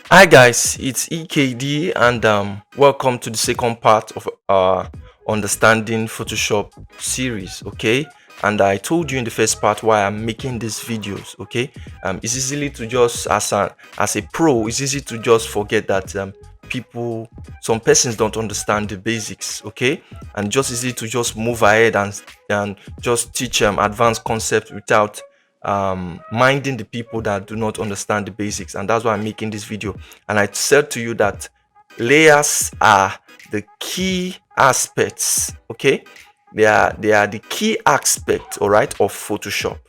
Hi guys, it's EKD and welcome to the second part of our understanding Photoshop series, okay? And I told you in the first part why I'm making these videos, okay? It's easily to just as a pro, it's easy to just forget that some persons don't understand the basics, okay? And just easy to just move ahead and just teach advanced concepts without minding the people that do not understand the basics. And that's why I'm making this video. And I said to you that layers are the key aspects, okay? They are the key aspect, all right, of Photoshop.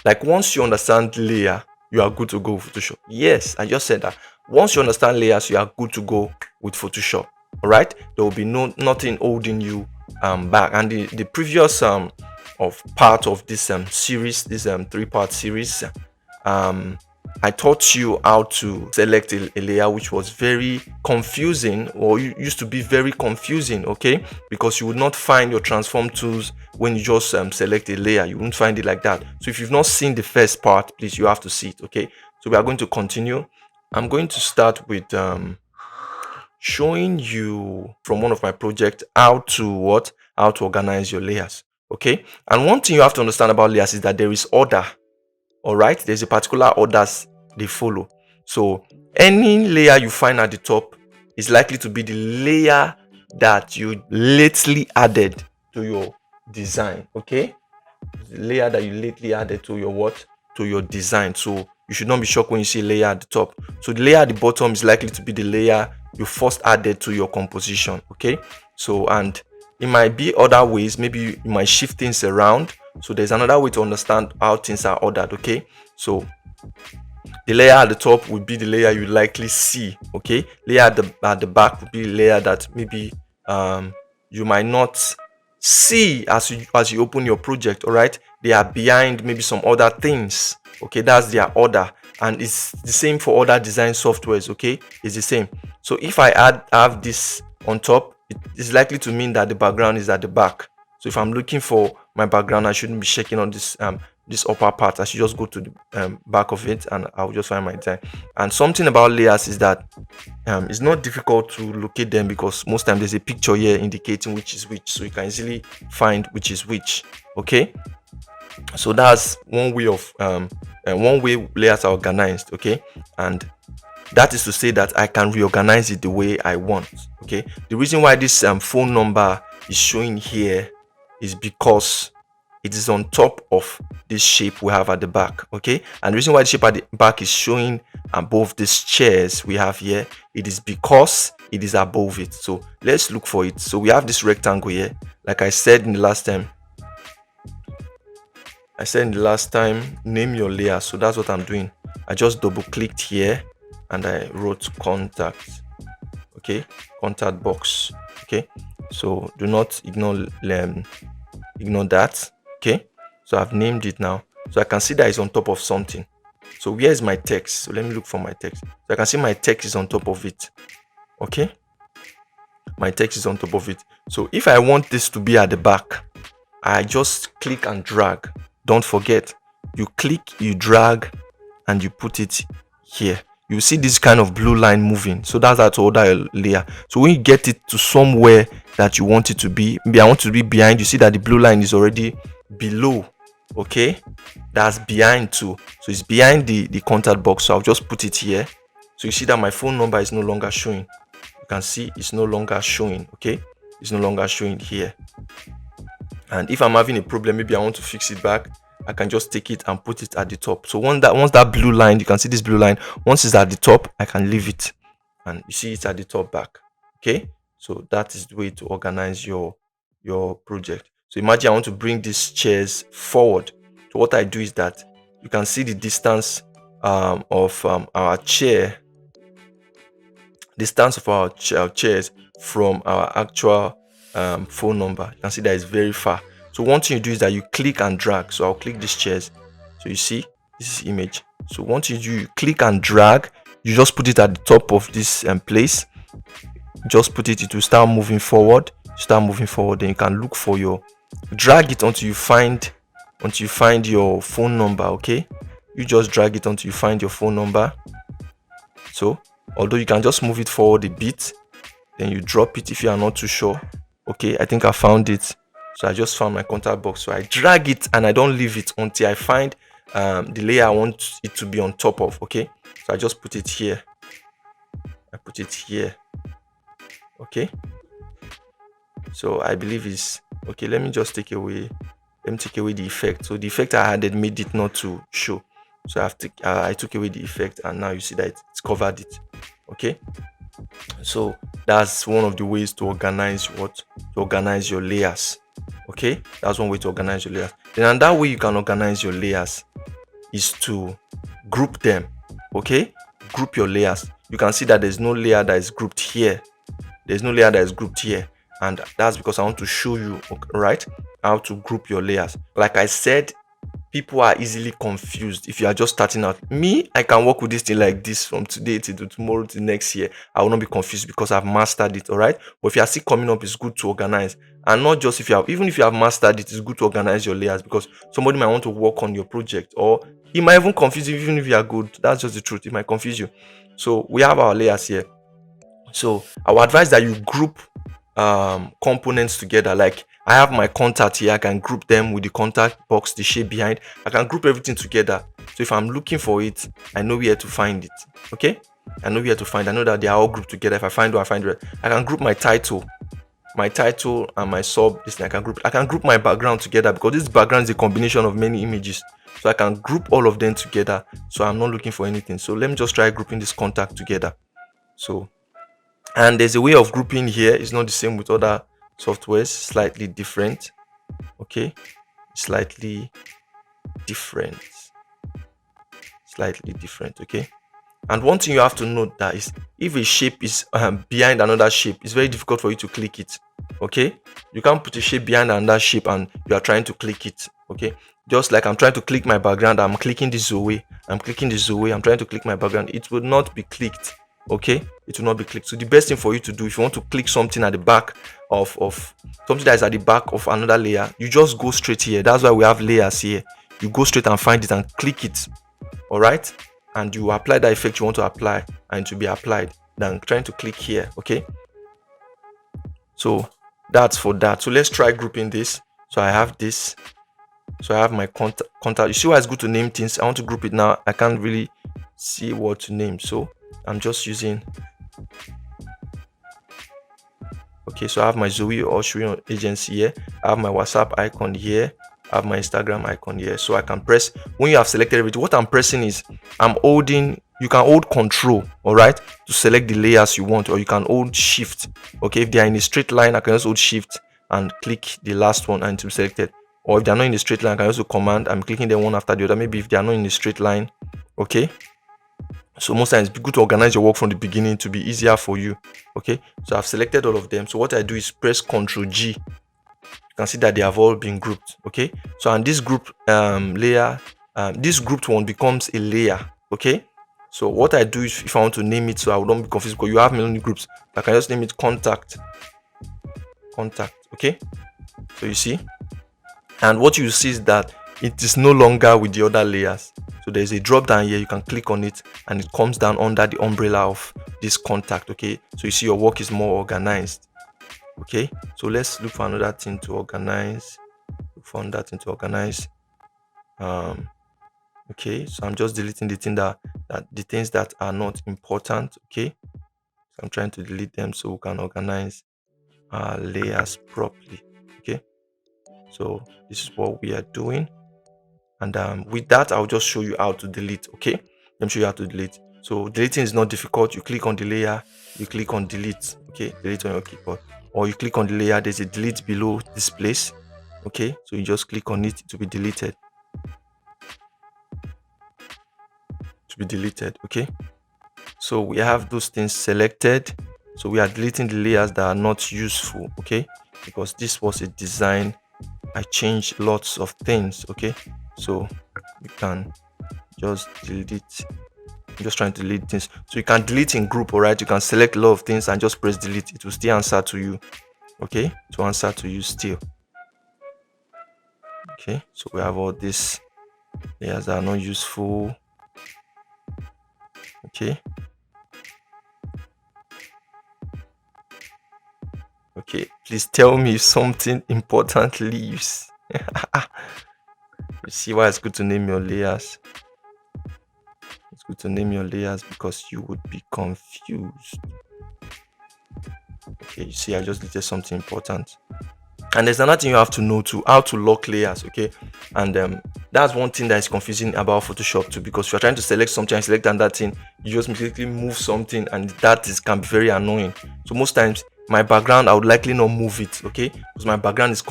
Like once you understand layer, you are good to go with Photoshop. Yes, I just said that. Once you understand layers, you are good to go with Photoshop. All right, there will be nothing holding you back. And the previous of part of this series, this three-part series, um I taught you how to select a layer, which was very confusing, or used to be very confusing, okay? Because you would not find your transform tools when you just select a layer. You won't find it like that. So if you've not seen the first part, please, you have to see it, okay? So we are going to continue. I'm going to start with showing you from one of my projects how to organize your layers, okay? And one thing you have to understand about layers is that there is order. All right, there's a particular orders they follow. So any layer you find at the top is likely to be the layer that you lately added to your design, okay? The layer that you lately added to your to your design. So you should not be shocked when you see a layer at the top. So the layer at the bottom is likely to be the layer you first added to your composition, okay? So, and it might be other ways. Maybe you might shift things around. So there's another way to understand how things are ordered, okay? So the layer at the top would be the layer you likely see, okay? Layer at the back would be the layer that maybe you might not see as you open your project. All right, they are behind maybe some other things, okay? That's their order, and it's the same for other design softwares, okay? It's the same. So if I have this on top, it is likely to mean that the background is at the back. So if I'm looking for my background, I shouldn't be checking on this upper part. I should just go to the back of it and I'll just find my design. And something about layers is that it's not difficult to locate them, because most times there's a picture here indicating which is which, so you can easily find which is which, okay? So that's one way of one way layers are organized, okay? And that is to say that I can reorganize it the way I want, okay? The reason why this phone number is showing here is because it is on top of this shape we have at the back, okay? And the reason why the shape at the back is showing above these chairs we have here, it is because it is above it. So let's look for it. So we have this rectangle here. Like I said in the last time, name your layer. So that's what I'm doing. I just double clicked here and I wrote contact, okay? Contact box, okay? So do not ignore that, okay? So I've named it now, so I can see that it's on top of something. So where is my text? So let me look for my text. So I can see my text is on top of it, okay? My text is on top of it. So if I want this to be at the back, I just click and drag. Don't forget, you click, you drag, and you put it here. You see this kind of blue line moving. So that's how to order a layer. So when you get it to somewhere that you want it to be, maybe I want to be behind, you see that the blue line is already below, okay? That's behind too. So it's behind the contact box. So I'll just put it here. So you see that my phone number is no longer showing. You can see it's no longer showing, okay? It's no longer showing here. And if I'm having a problem, maybe I want to fix it back, I can just take it and put it at the top. So once that blue line, you can see this blue line, once it's at the top, I can leave it and you see it's at the top back, okay? So that is the way to organize your project. So imagine I want to bring these chairs forward. So what I do is that you can see the distance of our chair, chairs from our actual phone number. You can see that it's very far. So one thing you do is that you click and drag. So I'll click these chairs. So you see this is image. So once you click and drag, you just put it at the top of this place. Just put it will start moving forward. Then you can look for your drag it until you find your phone number, okay? You just drag it until you find your phone number. So although you can just move it forward a bit, then you drop it if you are not too sure. Okay, I think I found it. So I just found my contact box. So I drag it and I don't leave it until I find the layer I want it to be on top of. Okay, so I just put it here. I put it here. Okay, so I believe it's okay. Let me just take away. Let me take away the effect. So the effect I added made it not to show. So I took away the effect, and now you see that it's covered it. Okay, so that's one of the ways to organize your layers. Okay, that's one way to organize your layers. Then another way you can organize your layers is to group them. Okay, group your layers. You can see that there's no layer that is grouped here. There's no layer that is grouped here, and that's because I want to show you, right, how to group your layers. Like I said, people are easily confused if you are just starting out. Me, I can work with this thing like this from today to tomorrow to next year. I will not be confused because I've mastered it. All right, but if you are still coming up, it's good to organize, and not just even if you have mastered it, it's good to organize your layers, because somebody might want to work on your project, or it might even confuse you. Even if you are good, that's just the truth, it might confuse you. So we have our layers here. So I would advise that you group components together. Like I have my contact here, I can group them with the contact box, the shape behind. I can group everything together. So if I'm looking for it, I know where to find it. Okay, I know where to find. I know that they are all grouped together. If I find one, I find it. I can group my title and my sub. This thing I can group my background together, because this background is a combination of many images. So I can group all of them together, so I'm not looking for anything. So let me just try grouping this contact together. So, and there's a way of grouping here. It's not the same with other softwares, slightly different. Okay, slightly different. Okay, and one thing you have to note that is, if a shape is behind another shape, it's very difficult for you to click it. Okay, you can't put a shape behind another shape and you are trying to click it. Okay, just like I'm trying to click my background, I'm clicking this Zoe, I'm trying to click my background, it will not be clicked. Okay, it will not be clicked. So the best thing for you to do, if you want to click something at the back of something that is at the back of another layer, you just go straight here. That's why we have layers here. You go straight and find it and click it. All right, and you apply the effect you want to apply, and it will be applied, than trying to click here. Okay, so that's for that. So let's try grouping this. So I have this. So I have my contact. You see why it's good to name things? I want to group it now. I can't really see what to name, so I'm just using. Okay, so I have my Zoe Ushering agency here. I have my WhatsApp icon here. I have my Instagram icon here. So I can press, when you have selected everything, what I'm pressing is, I'm holding, you can hold Control, all right, to select the layers you want, or you can hold Shift. Okay, if they are in a straight line, I can just hold Shift and click the last one and to be selected. Or if they are not in a straight line, I can also Command. I'm clicking them one after the other. Maybe if they are not in a straight line. Okay, so most times it's good to organize your work from the beginning to be easier for you. Okay, so I've selected all of them. So what I do is press Ctrl G. You can see that they have all been grouped. Okay, so and this group layer, this grouped one becomes a layer. Okay, so what I do is, if I want to name it, so I would not be confused, because you have many groups, I can just name it contact. Okay, so you see, and what you see is that it is no longer with the other layers. So there's a drop down here, you can click on it and it comes down under the umbrella of this contact. Okay, so you see your work is more organized. Okay, so let's look for another thing to organize. Okay, so I'm just deleting the things that are not important. Okay, so I'm trying to delete them so we can organize our layers properly. Okay, so this is what we are doing. And with that, I'll just show you how to delete. Okay, let me show you how to delete. So deleting is not difficult. You click on the layer, you click on delete. Okay, delete on your keyboard, or you click on the layer, there's a delete below this place. Okay, so you just click on it to be deleted. Okay, so we have those things selected. So we are deleting the layers that are not useful. Okay, because this was a design, I changed lots of things. Okay, so you can just delete. I'm just trying to delete things. So you can delete in group, all right? You can select a lot of things and just press delete. It will still answer to you. Okay, to answer to you still. Okay, so we have all these layers that are not useful. Okay, Please tell me if something important leaves. You see why it's good to name your layers? It's good to name your layers because you would be confused. Okay, you see, I just deleted something important. And there's another thing you have to know too, how to lock layers. Okay, and that's one thing that is confusing about Photoshop too, because if you're trying to select something and select another thing, you just mistakenly move something, and can be very annoying. So most times my background, I would likely not move it, okay, because my background is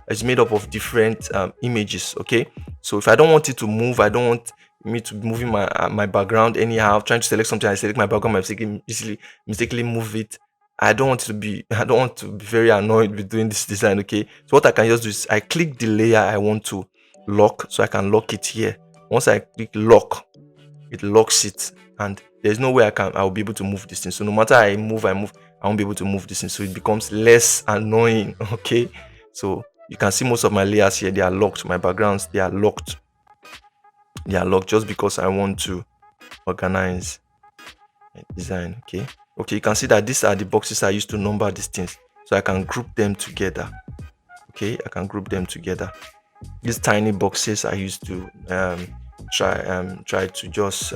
it's made up of different images. Okay, so if I don't want it to move, I don't want me to be moving my background anyhow. Trying to select something, I select my background, mistakenly move it. I don't want to be very annoyed with doing this design. Okay, so what I can just do is I click the layer I want to lock, so I can lock it here. Once I click lock, it locks it, and there's no way I'll be able to move this thing. So no matter I move, I won't be able to move this thing, so it becomes less annoying. Okay, so you can see most of my layers here, they are locked. My backgrounds, they are locked just because I want to organize my design. Okay, you can see that these are the boxes I used to number these things, so I can group them together. Okay, I can group them together. These tiny boxes I used to try to just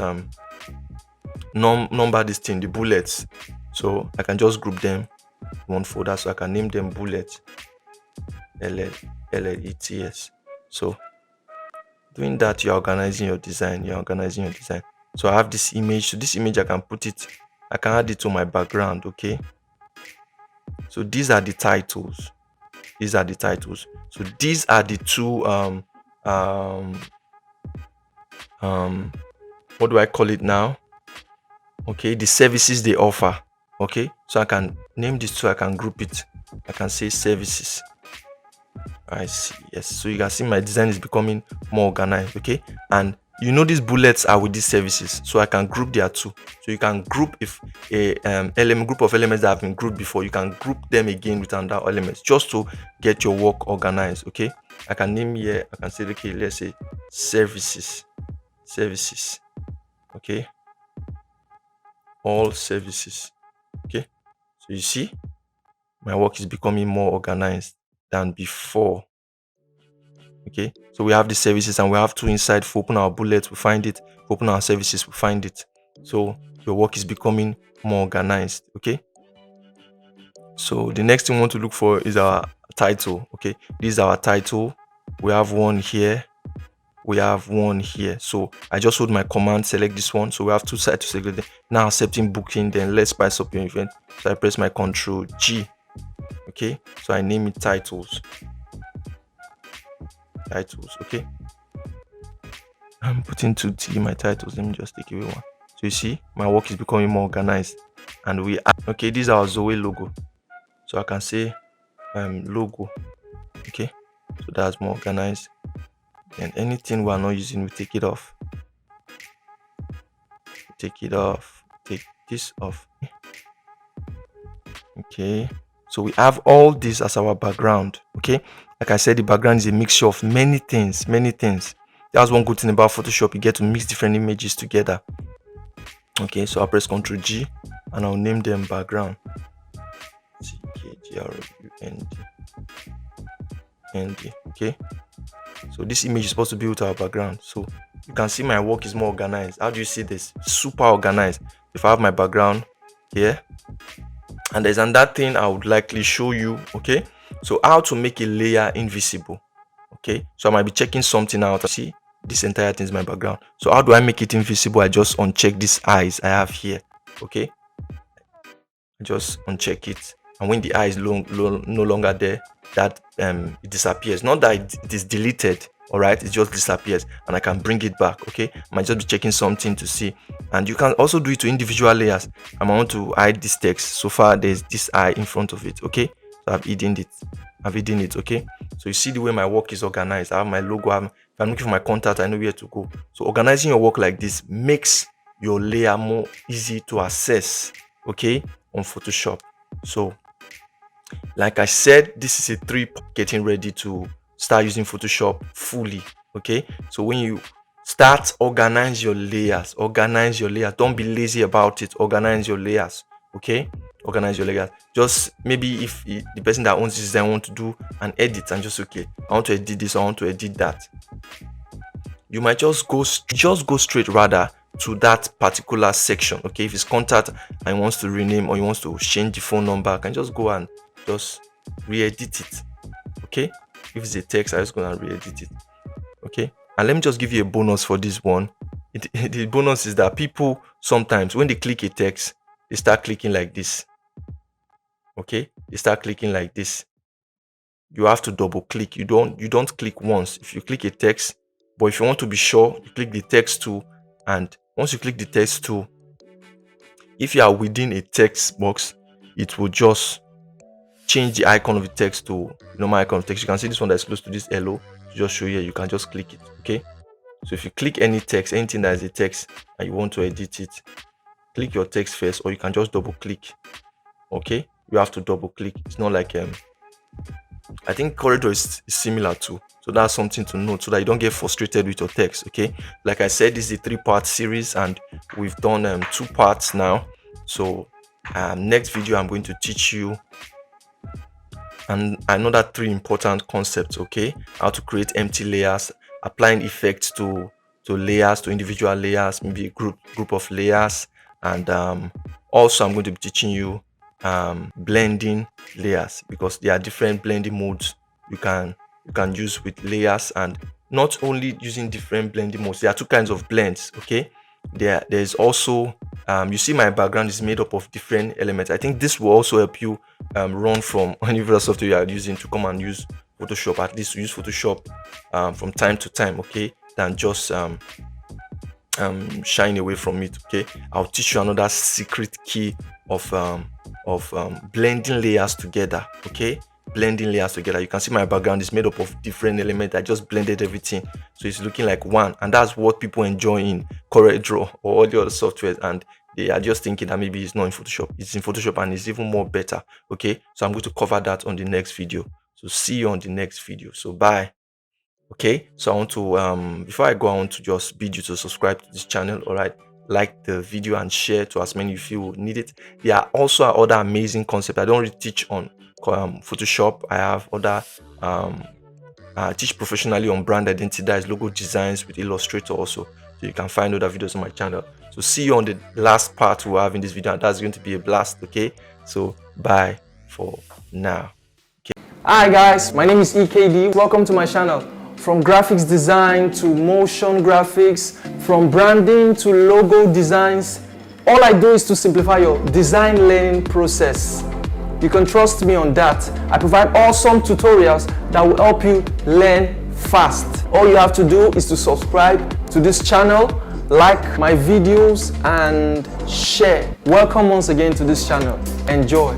number this thing, the bullets, so I can just group them in one folder, so I can name them bullets, LLETS. So doing that, you're organizing your design. So I have this image. So this image, I can add it to my background. Okay, so these are the titles. So these are the two what do I call it now? Okay, the services they offer. Okay, so I can name this, so I can group it. I can say services. I see. Yes, so you can see my design is becoming more organized. Okay, and you know these bullets are with these services, so I can group there too. So you can group, if a group of elements that have been grouped before, you can group them again with another elements, just to get your work organized. Okay, I can name here, I can say, okay, let's say services. Okay, all services. Okay, so you see my work is becoming more organized than before. Okay, so we have the services, and we have two inside. If we open our bullets, we find it. If we open our services, we find it. So your work is becoming more organized. Okay, so the next thing we want to look for is our title. Okay, this is our title. We have one here, we have one here. So I just hold my command, select this one. So we have two sides to select. Now accepting booking, then let's spice up your event. So I press my Control G. Okay, so I name it titles. Okay, I'm putting 2T my titles. Let me just take away one. So you see my work is becoming more organized, and okay, this is our Zoe logo, so I can say logo. Okay, so that's more organized. And anything we are not using, we take it off. Take this off. Okay, so we have all this as our background. Okay, like I said, the background is a mixture of many things. That's one good thing about Photoshop. You get to mix different images together. Okay, so I'll press Ctrl G and I'll name them background. CKGRUND. Okay, so this image is supposed to be with our background. So you can see my work is more organized. How do you see this? Super organized. If I have my background here, and there's another thing I would likely show you. Okay, so how to make a layer invisible. Okay, so I might be checking something out. See, this entire thing is my background. So how do I make it invisible? I just uncheck these eyes I have here. Okay, I just uncheck it, and when the eye is no longer there, that it disappears. Not that it is deleted. All right, it just disappears, and I can bring it back. Okay, I might just be checking something to see, and you can also do it to individual layers. I might want to hide this text. So far there's this eye in front of it. Okay, so I've hidden it. Okay, so you see the way my work is organized. I have my logo. If I'm looking for my contact, I know where to go. So organizing your work like this makes your layer more easy to access, okay, on Photoshop. So like I said, this is a 3 getting ready to start using Photoshop fully. Okay, so when you start, organize your layers. Don't be lazy about it. Organize your layers. Okay, organize your layers. Just maybe if the person that owns this design want to do an edit and just, okay, I want to edit this, I want to edit that, you might just go straight rather to that particular section. Okay, if it's contact and he wants to rename or he wants to change the phone number, I can just go and just re-edit it. Okay, if it's a text, I'm just gonna re-edit it. Okay, and let me just give you a bonus for this one. The bonus is that people sometimes when they click a text, they start clicking like this. Okay, they start clicking like this. You have to double click. You don't click once. If you click a text, but if you want to be sure, you click the text tool, and once you click the text tool, if you are within a text box, it will just change the icon of the text to normal icon of text. You can see this one that is close to this hello. To just show here, you can just click it. Okay, so if you click any text, anything that is a text and you want to edit it, click your text first, or you can just double click. Okay, you have to double click. It's not like I think corridor is similar too, so that's something to note so that you don't get frustrated with your text. Okay, like I said, this is a 3-part series and we've done 2 parts now. So next video I'm going to teach you and another 3 important concepts. Okay, how to create empty layers, applying effects to layers, to individual layers, maybe a group of layers, and also I'm going to be teaching you blending layers, because there are different blending modes you can use with layers. And not only using different blending modes, there are 2 kinds of blends. Okay, there's also you see my background is made up of different elements. I think this will also help you run from any other software you are using to come and use Photoshop, at least to use Photoshop from time to time, okay, than just shying away from it. Okay, I'll teach you another secret key of blending layers together. Okay, blending layers together. You can see my background is made up of different elements. I just blended everything so it's looking like one, and that's what people enjoy in CorelDRAW or all the other softwares, and they are just thinking that maybe it's not in Photoshop. It's in Photoshop and it's even more better. Okay, so I'm going to cover that on the next video. So see you on the next video. So bye. Okay, so I want to before I go, I want to just bid you to subscribe to this channel. All right, like the video and share to as many of you need it. There are also other amazing concepts. I don't really teach on Photoshop. I have other I teach professionally on brand identity, that is logo designs with Illustrator also. So you can find other videos on my channel. So see you on the last part we have in this video, and that's going to be a blast. Okay, so bye for now. Hi guys, my name is EKD. Welcome to my channel. From graphics design to motion graphics, from branding to logo designs, all I do is to simplify your design learning process. You can trust me on that. I provide awesome tutorials that will help you learn fast. All you have to do is to subscribe to this channel, like my videos, and share. Welcome once again to this channel. Enjoy.